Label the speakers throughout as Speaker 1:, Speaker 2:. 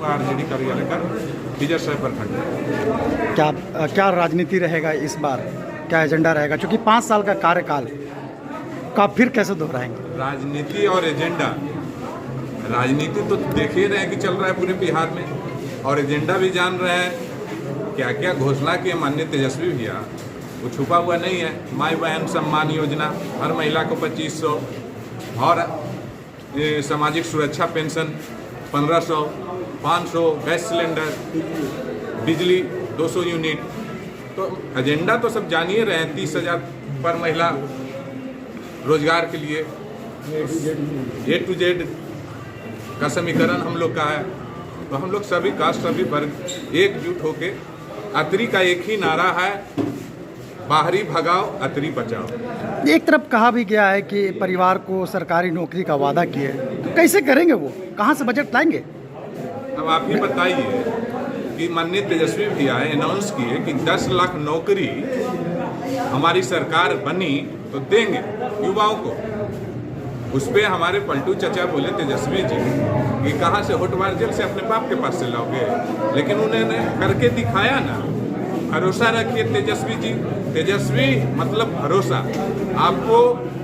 Speaker 1: आपका आरजेडी कार्यालय का खिजरसराय प्रखंड में।
Speaker 2: क्या राजनीति रहेगा इस बार, क्या एजेंडा रहेगा, क्योंकि 5 साल का कार्यकाल का फिर कैसे दोहराएंगे?
Speaker 1: राजनीति और एजेंडा, राजनीति तो देख ही रहे हैं कि चल रहा है पूरे बिहार में, और एजेंडा भी जान रहे हैं। क्या क्या घोषणा किए माननीय तेजस्वी भैया, वो छुपा हुआ नहीं है। माई बहन सम्मान योजना, हर महिला को 2500, और सामाजिक सुरक्षा पेंशन 1500, 500, गैस सिलेंडर, बिजली 200 यूनिट। तो एजेंडा तो सब जान ही रहे हैं। 30,000 पर महिला रोजगार के लिए A to Z का समीकरण हम लोग का है। तो हम लोग सभी कास्ट, सभी वर्ग एकजुट होके, अतरी का एक ही नारा है, बाहरी भगाओ अतरी बचाओ।
Speaker 2: एक तरफ कहा भी गया है कि परिवार को सरकारी नौकरी का वादा किए, तो कैसे करेंगे वो, कहाँ से बजट लाएंगे?
Speaker 1: अब आप ही बताइए कि माननीय तेजस्वी भैया अनाउंस किए कि 10 लाख नौकरी हमारी सरकार बनी तो देंगे युवाओं को। उस पर हमारे पलटू चचा बोले तेजस्वी जी कि कहाँ से होटवार जेल से अपने बाप के पास से लाओगे, लेकिन उन्होंने करके दिखाया ना। भरोसा रखिए तेजस्वी जी, तेजस्वी मतलब भरोसा, आपको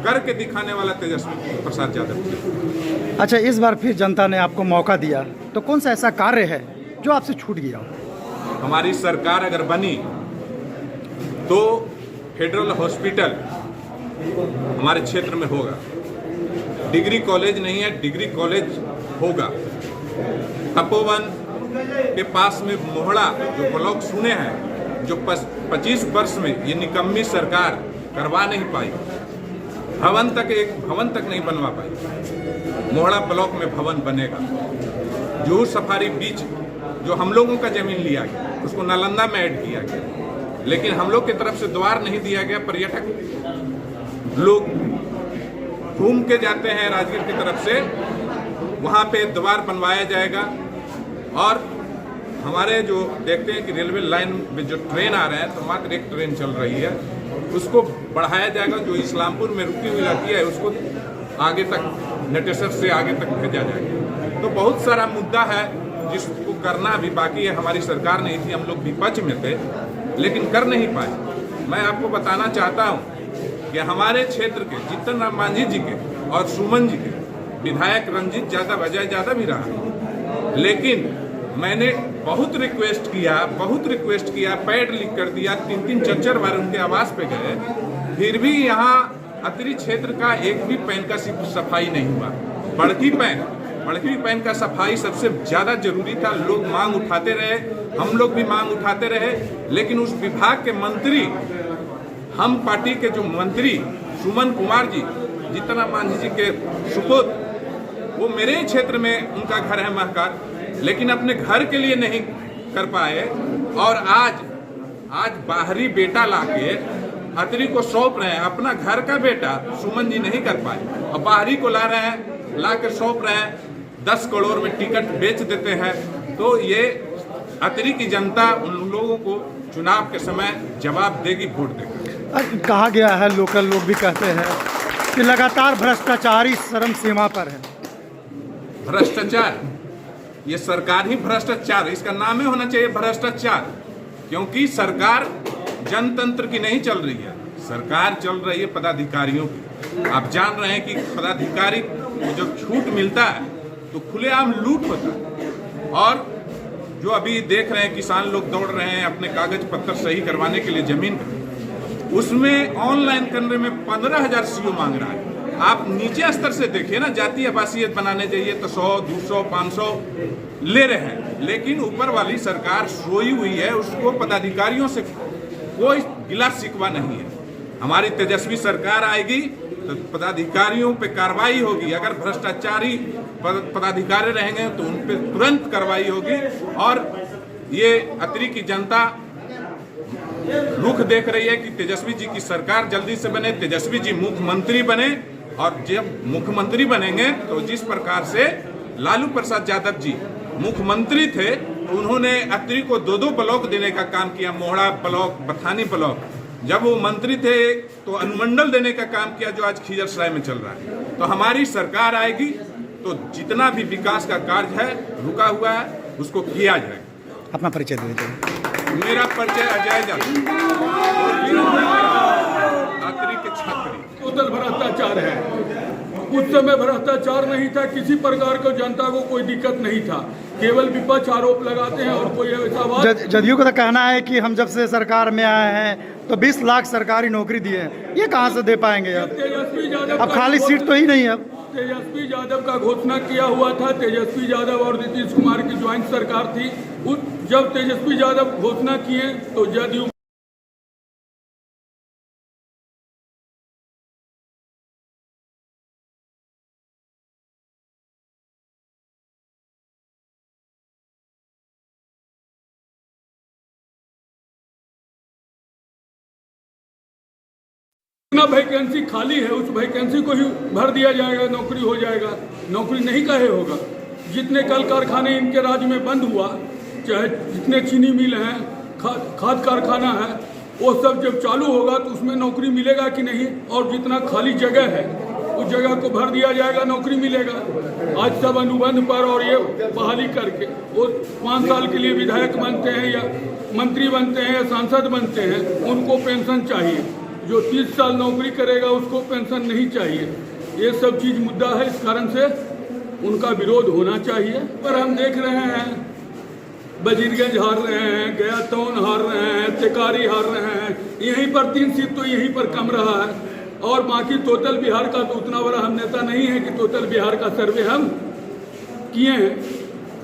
Speaker 1: करके दिखाने वाला तेजस्वी प्रसाद यादव जी।
Speaker 2: अच्छा, इस बार फिर जनता ने आपको मौका दिया, तो कौन सा ऐसा कार्य है जो आपसे छूट गया हो?
Speaker 1: हमारी सरकार अगर बनी तो फेडरल हॉस्पिटल हमारे क्षेत्र में होगा। डिग्री कॉलेज नहीं है, डिग्री कॉलेज होगा। तपोवन के पास में मोहड़ा जो ब्लॉक सुने हैं, जो 25 वर्ष में ये निकम्मी सरकार करवा नहीं पाई, एक भवन तक नहीं बनवा पाई। मोहड़ा ब्लॉक में भवन बनेगा। जुहू सफारी बीच जो हम लोगों का जमीन लिया गया, उसको नालंदा में ऐड किया गया, लेकिन हम लोग की तरफ से द्वार नहीं दिया गया। पर्यटक लोग घूम के जाते हैं राजगीर की तरफ से, वहाँ पे द्वार बनवाया जाएगा। और हमारे जो देखते हैं कि रेलवे लाइन में जो ट्रेन आ रहे हैं, तो मात्र एक ट्रेन चल रही है, उसको बढ़ाया जाएगा। जो इस्लामपुर में रुकी हुई रहती है, उसको आगे तक, नटेसर से आगे तक भेजा जाएगा। तो बहुत सारा मुद्दा है जिसको करना अभी बाकी है। हमारी सरकार नहीं थी, हम लोग विपक्ष में थे, लेकिन कर नहीं पाए। मैं आपको बताना चाहता हूँ कि हमारे क्षेत्र के जीतन राम मांझी जी के और सुमन जी के विधायक रंजीत ज़्यादा बजाय ज़्यादा भी रहा, लेकिन मैंने बहुत रिक्वेस्ट किया, पैड लिख कर दिया, 3-3, 4-4 बार उनके आवास पे गए, फिर भी यहाँ अतरी क्षेत्र का एक भी पैन का सफाई नहीं हुआ। बड़की पैन का सफाई सबसे ज़्यादा जरूरी था। लोग मांग उठाते रहे, हम लोग भी मांग उठाते रहे, लेकिन उस विभाग के मंत्री, हम पार्टी के जो मंत्री सुमन कुमार जी, जीतन मांझी जी के सुपुत्र, वो मेरे ही क्षेत्र में उनका घर है महकार, लेकिन अपने घर के लिए नहीं कर पाए। और आज बाहरी बेटा लाके अतरी को सौंप रहे हैं। अपना घर का बेटा सुमन जी नहीं कर पाए, और बाहरी को ला रहे हैं, ला के सौंप रहे हैं। 10 करोड़ में टिकट बेच देते हैं। तो ये अतरी की जनता उन लोगों को चुनाव के समय जवाब देगी, वोट देगी।
Speaker 2: कहा गया है, लोकल लोग भी कहते हैं कि लगातार भ्रष्टाचारी चरम सीमा पर है।
Speaker 1: भ्रष्टाचार, ये सरकार ही भ्रष्टाचार, इसका नाम ही होना चाहिए भ्रष्टाचार, क्योंकि सरकार जनतंत्र की नहीं चल रही है, सरकार चल रही है पदाधिकारियों की। आप जान रहे हैं कि पदाधिकारी को जब छूट मिलता है तो खुलेआम लूट होता है। और जो अभी देख रहे हैं किसान लोग दौड़ रहे हैं अपने कागज पत्र सही करवाने के लिए जमीन पर, उसमें ऑनलाइन करने में 15,000 सीओ मांग रहा है। आप नीचे स्तर से देखिए ना, जातीय आवासीय बनाने जाइए तो 100, 200, 500 ले रहे हैं, लेकिन ऊपर वाली सरकार सोई हुई है, उसको पदाधिकारियों से कोई गिला शिकवा नहीं है। हमारी तेजस्वी सरकार आएगी तो पदाधिकारियों पे कार्रवाई होगी। अगर भ्रष्टाचारी पदाधिकारी रहेंगे तो उन पे तुरंत कार्रवाई होगी। और ये अतरी की जनता रुख देख रही है कि तेजस्वी जी की सरकार जल्दी से बने, तेजस्वी जी मुख्यमंत्री बने। और जब मुख्यमंत्री बनेंगे तो जिस प्रकार से लालू प्रसाद यादव जी मुख्यमंत्री थे, तो उन्होंने अतरी को 2-2 ब्लॉक देने का काम किया, मोहड़ा ब्लॉक, बथानी ब्लॉक। जब वो मंत्री थे तो अनुमंडल देने का काम किया, जो आज खिजरसराय में चल रहा है। तो हमारी सरकार आएगी तो जितना भी विकास का कार्य है रुका हुआ है, उसको किया जाए।
Speaker 2: अपना परिचय दे दीजिए।
Speaker 1: मेरा परिचय अजय जादव, अतरी के छात्री।
Speaker 3: टोटल भ्रष्टाचार है। उस समय भ्रष्टाचार नहीं था, किसी प्रकार को जनता को कोई दिक्कत नहीं था, केवल विपक्ष आरोप लगाते हैं और कोई ऐसा बात।
Speaker 2: जदयू का तो कहना है कि हम जब से सरकार में आए हैं तो 20 लाख सरकारी नौकरी दिए हैं, ये कहाँ से दे पाएंगे अब?
Speaker 3: तेजस्वी यादव
Speaker 2: अब खाली सीट तो ही नहीं है। अब
Speaker 3: तेजस्वी यादव का घोषणा किया हुआ था। तेजस्वी यादव और नीतीश कुमार की ज्वाइंट सरकार थी। जब तेजस्वी यादव घोषणा किए तो जदयू वैकेंसी खाली है, उस वैकेंसी को ही भर दिया जाएगा, नौकरी हो जाएगा। नौकरी नहीं काहे होगा? जितने कल कारखाने इनके राज्य में बंद हुआ, चाहे जितने चीनी मिल हैं, खाद कारखाना है, वो सब जब चालू होगा तो उसमें नौकरी मिलेगा कि नहीं? और जितना खाली जगह है उस जगह को भर दिया जाएगा, नौकरी मिलेगा। आज सब अनुबंध पर और ये बहाली करके वो 5 साल के लिए विधायक बनते हैं या मंत्री बनते हैं या सांसद बनते हैं, उनको पेंशन चाहिए। जो 30 साल नौकरी करेगा उसको पेंशन नहीं चाहिए। ये सब चीज़ मुद्दा है, इस कारण से उनका विरोध होना चाहिए। पर हम देख रहे हैं वजीरगंज हार रहे हैं, गया टाउन हार रहे हैं, टेकारी हार रहे हैं। यहीं पर 3 सीट तो यहीं पर कम रहा है। और बाकी टोटल बिहार का तो उतना बड़ा हम नेता नहीं है कि टोटल बिहार का सर्वे हम किए हैं।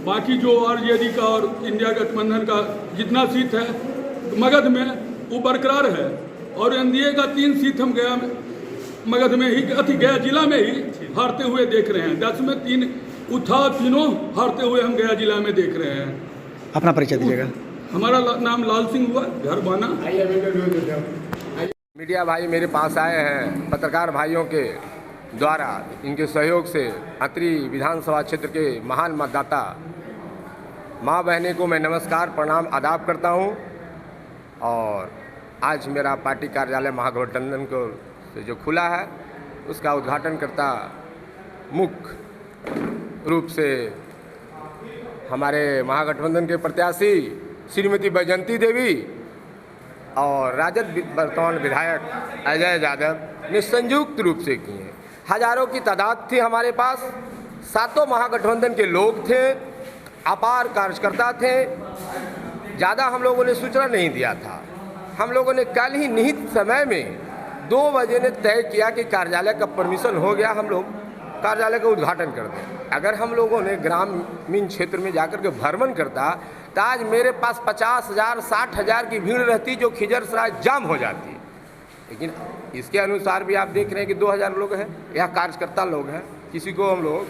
Speaker 3: बाकी जो आरजेडी का और इंडिया गठबंधन का जितना सीट है मगध में वो बरकरार है। और एनडीए का 3 सीट हम गया मगध में ही गया जिला में ही हारते हुए देख रहे हैं। 10 में 3 उठा, तीनों हारते हुए हम गया जिला में देख रहे हैं।
Speaker 2: अपना परिचय दीजिएगा।
Speaker 3: हमारा नाम लाल सिंह हुआ, घर बाना।
Speaker 4: मीडिया भाई मेरे पास आए हैं पत्रकार भाइयों के द्वारा, इनके सहयोग से अतरी विधानसभा क्षेत्र के महान मतदाता माँ बहने को मैं नमस्कार प्रणाम आदाब करता हूँ। और आज मेरा पार्टी कार्यालय महागठबंधन को से जो खुला है उसका उद्घाटन करता मुख्य रूप से हमारे महागठबंधन के प्रत्याशी श्रीमती बैजंती देवी और राजद वर्तमान विधायक अजय यादव ने संयुक्त रूप से किए। हजारों की तादाद थी हमारे पास, 7 महागठबंधन के लोग थे, अपार कार्यकर्ता थे। ज़्यादा हम लोगों ने सूचना नहीं दिया था। हम लोगों ने कल ही निहित समय में 2 बजे ने तय किया कि कार्यालय का परमिशन हो गया, हम लोग कार्यालय का उद्घाटन कर दें। अगर हम लोगों ने ग्रामीण क्षेत्र में जाकर के भ्रमण करता तो आज मेरे पास 50,000 60,000 की भीड़ रहती जो खिजरसराय जाम हो जाती। लेकिन इसके अनुसार भी आप देख रहे हैं कि 2,000 लोग हैं, यह कार्यकर्ता लोग हैं। किसी को हम लोग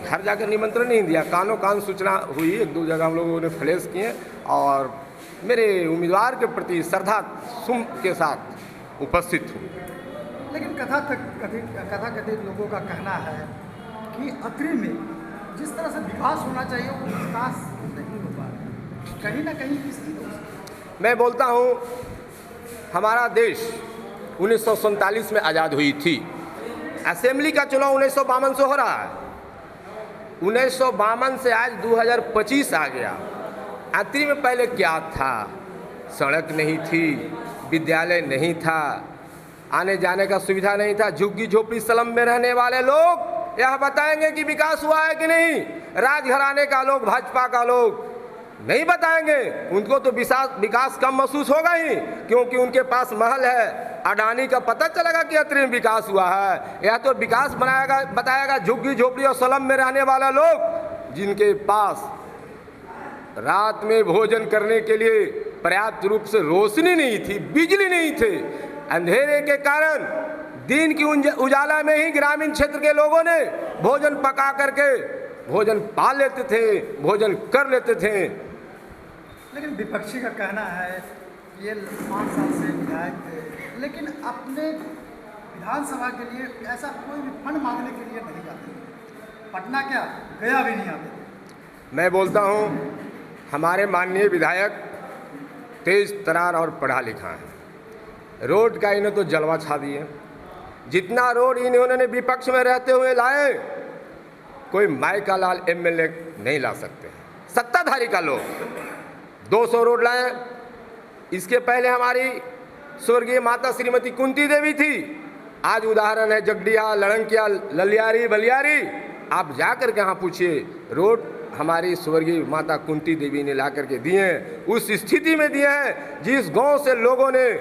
Speaker 4: घर जाकर निमंत्रण नहीं दिया, कानों कान सूचना हुई, 1-2 जगह हम लोगों ने फ्लैश किए और मेरे उम्मीदवार के प्रति श्रद्धा सुम के साथ उपस्थित हूँ।
Speaker 2: लेकिन कथाकथित लोगों का कहना है कि अतरी में जिस तरह से विकास होना चाहिए वो विकास नहीं हो पा रहा, कहीं ना कहीं किसकी दोष?
Speaker 4: मैं बोलता हूँ हमारा देश 1947 में आज़ाद हुई थी। असेंबली का चुनाव 1952 से हो रहा है। 1952 से आज 2025 आ गया। अतरी में पहले क्या था? सड़क नहीं थी, विद्यालय नहीं था, आने जाने का सुविधा नहीं था। झुग्गी झोपड़ी स्लम में रहने वाले लोग यह बताएंगे कि विकास हुआ है कि नहीं। राजघराने का लोग, भाजपा का लोग नहीं बताएंगे। उनको तो विकास कम महसूस होगा ही, क्योंकि उनके पास महल है। अडानी का पता चलेगा कि अतरी में विकास हुआ है। यह तो विकास बताएगा झुग्गी झोपड़ी और स्लम में रहने वाला लोग, जिनके पास रात में भोजन करने के लिए पर्याप्त रूप से रोशनी नहीं थी, बिजली नहीं थे। अंधेरे के कारण दिन की उजाला में ही ग्रामीण क्षेत्र के लोगों ने भोजन पका करके भोजन पा लेते थे, भोजन कर लेते थे।
Speaker 2: लेकिन विपक्षी का कहना है ये 5 साल से विधायक थे, लेकिन अपने विधानसभा के लिए ऐसा कोई भी फंड मांगने के लिए नहीं जाते। पटना क्या, गया भी नहीं आते।
Speaker 4: मैं बोलता हूँ हमारे माननीय विधायक तेज तरार और पढ़ा लिखा है। रोड का इन्हें तो जलवा छा दिए। जितना रोड इन्होंने विपक्ष में रहते हुए लाए, कोई माई का लाल एमएलए नहीं ला सकते। सत्ताधारी का लोग 200 रोड लाए। इसके पहले हमारी स्वर्गीय माता श्रीमती कुंती देवी थी। आज उदाहरण है जगडिया, लड़ंकिया, ललियारी, बलियारी। आप जाकर के यहाँ पूछिए, रोड हमारी स्वर्गीय माता कुंती देवी ने ला करके दिए हैं, उस स्थिति में दिए हैं जिस गांव से लोगों ने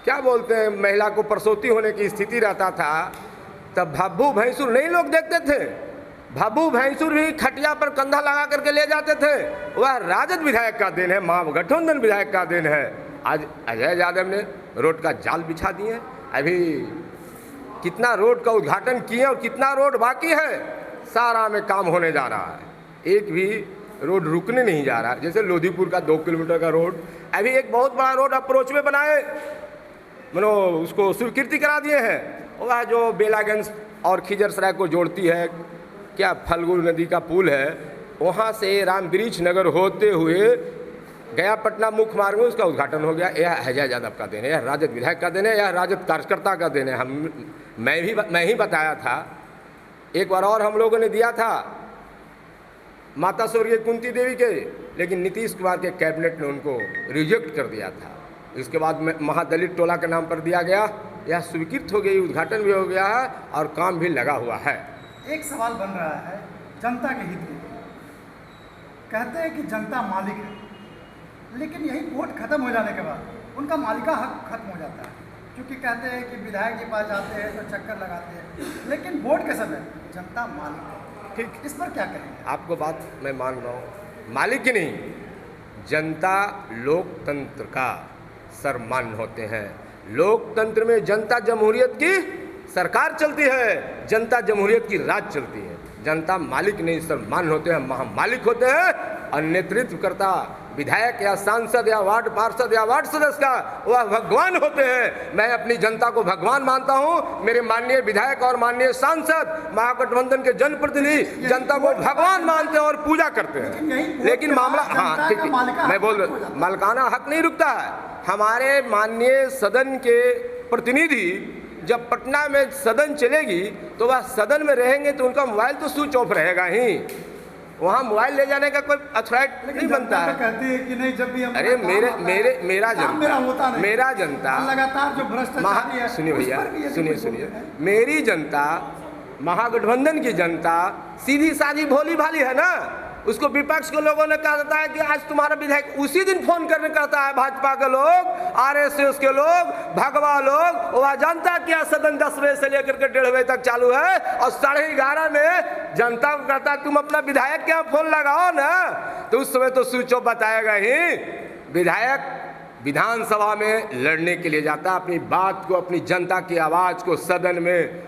Speaker 4: क्या बोलते हैं, महिला को प्रसूति होने की स्थिति रहता था, तब भब्बू भैंसुर नहीं लोग देखते थे। भब्बू भैंसुर भी खटिया पर कंधा लगा करके ले जाते थे। वह राजद विधायक का देन है, महागठबंधन विधायक का देन है। आज अजय यादव ने रोड का जाल बिछा दिए। अभी कितना रोड का उद्घाटन किए और कितना रोड बाकी है, सारा में काम होने जा रहा है। एक भी रोड रुकने नहीं जा रहा। जैसे लोधीपुर का 2 किलोमीटर का रोड, अभी एक बहुत बड़ा रोड अप्रोच में बनाए, मनो उसको स्वीकृति करा दिए हैं। वह जो बेलागंज और खिजरसराय को जोड़ती है, क्या फल्गु नदी का पुल है, वहाँ से रामवृक्ष नगर होते हुए गया पटना मुख्य मार्ग में उसका उद्घाटन हो गया। यह अजय यादव का देन है, यह राजद विधायक का देन है, यह राजद कार्यकर्ता का देन है। मैं ही बताया था। एक बार और हम लोगों ने दिया था माता स्वर्गीय कुंती देवी के, लेकिन नीतीश कुमार के कैबिनेट ने उनको रिजेक्ट कर दिया था। इसके बाद में महादलित टोला के नाम पर दिया गया, यह स्वीकृत हो गई, उद्घाटन भी हो गया है और काम भी लगा हुआ है।
Speaker 2: एक सवाल बन रहा है जनता के हित में। कहते हैं कि जनता मालिक है, लेकिन यही वोट खत्म हो जाने के बाद उनका मालिका हक खत्म हो जाता है, क्योंकि कहते हैं कि विधायक के पास जाते हैं तो चक्कर लगाते हैं, लेकिन वोट के समय जनता मालिक है। ठीक, इस पर क्या कहेंगे?
Speaker 4: आपको बात मैं मान रहा हूँ, मालिक ही नहीं, जनता लोकतंत्र का सर्वमान्य होते हैं। लोकतंत्र में जनता जमहूरियत की सरकार चलती है, जनता जमहूरियत की राज चलती है। जनता मालिक नहीं, सर्वमान्य होते हैं, महामालिक होते हैं। और नेतृत्व करता विधायक या सांसद या वार्ड पार्षद या वार्ड सदस्य का, वह भगवान होते हैं। मैं अपनी जनता को भगवान मानता हूं। मेरे माननीय विधायक और माननीय सांसद, महागठबंधन के जनप्रतिनिधि जनता को भगवान मानते हैं और पूजा करते हैं। लेकिन मामला, हाँ ठीक है, मैं बोल रहा, मालिकाना हक नहीं रुकता है। हमारे माननीय सदन के प्रतिनिधि जब पटना में सदन चलेगी तो वह सदन में रहेंगे तो उनका मोबाइल तो स्विच ऑफ रहेगा ही, वहाँ मोबाइल ले जाने का कोई अथॉरिटी नहीं बनता है।
Speaker 2: कहती है कि नहीं, जब भी हम
Speaker 4: अरे मेरा जनता
Speaker 2: लगातार जो भ्रष्टाचारी है,
Speaker 4: सुनिए भैया, सुनिए, मेरी जनता, महागठबंधन की जनता सीधी सादी भोली भाली है ना। उसको विपक्ष के लोगों ने कहा है कि आज तुम्हारा विधायक, उसी दिन फोन करने कहता है भाजपा के लोग, आरएसएस के लोग, भगवा लोग, वह जनता क्या सदन 10 बजे से लेकर के 1:30 बजे तक चालू है और 11:30 में जनता को कहता है तुम अपना विधायक के यहाँ फोन लगाओ ना, तो उस समय तो स्विच ऑफ बताएगा ही। विधायक विधानसभा में लड़ने के लिए जाता है, अपनी बात को, अपनी जनता की आवाज़ को सदन में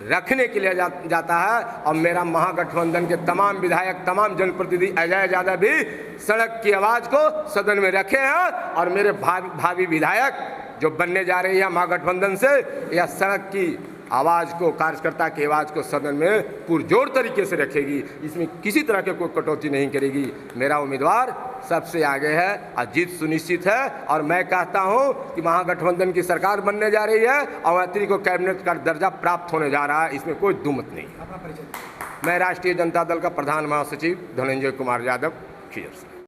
Speaker 4: रखने के लिए जाता है। और मेरा महागठबंधन के तमाम विधायक, तमाम जनप्रतिनिधि, अजय यादव भी सड़क की आवाज़ को सदन में रखे हैं। और मेरे भावी विधायक जो बनने जा रही है महागठबंधन से, यह सड़क की आवाज़ को, कार्यकर्ता की आवाज़ को सदन में पुरजोर तरीके से रखेगी। इसमें किसी तरह के कोई कटौती नहीं करेगी। मेरा उम्मीदवार सबसे आगे है और जीत सुनिश्चित है। और मैं कहता हूं कि महागठबंधन की सरकार बनने जा रही है और मैत्री को कैबिनेट का दर्जा प्राप्त होने जा रहा है, इसमें कोई दुमत नहीं। मैं राष्ट्रीय जनता दल का प्रधान महासचिव धनंजय कुमार यादव, खिजर से।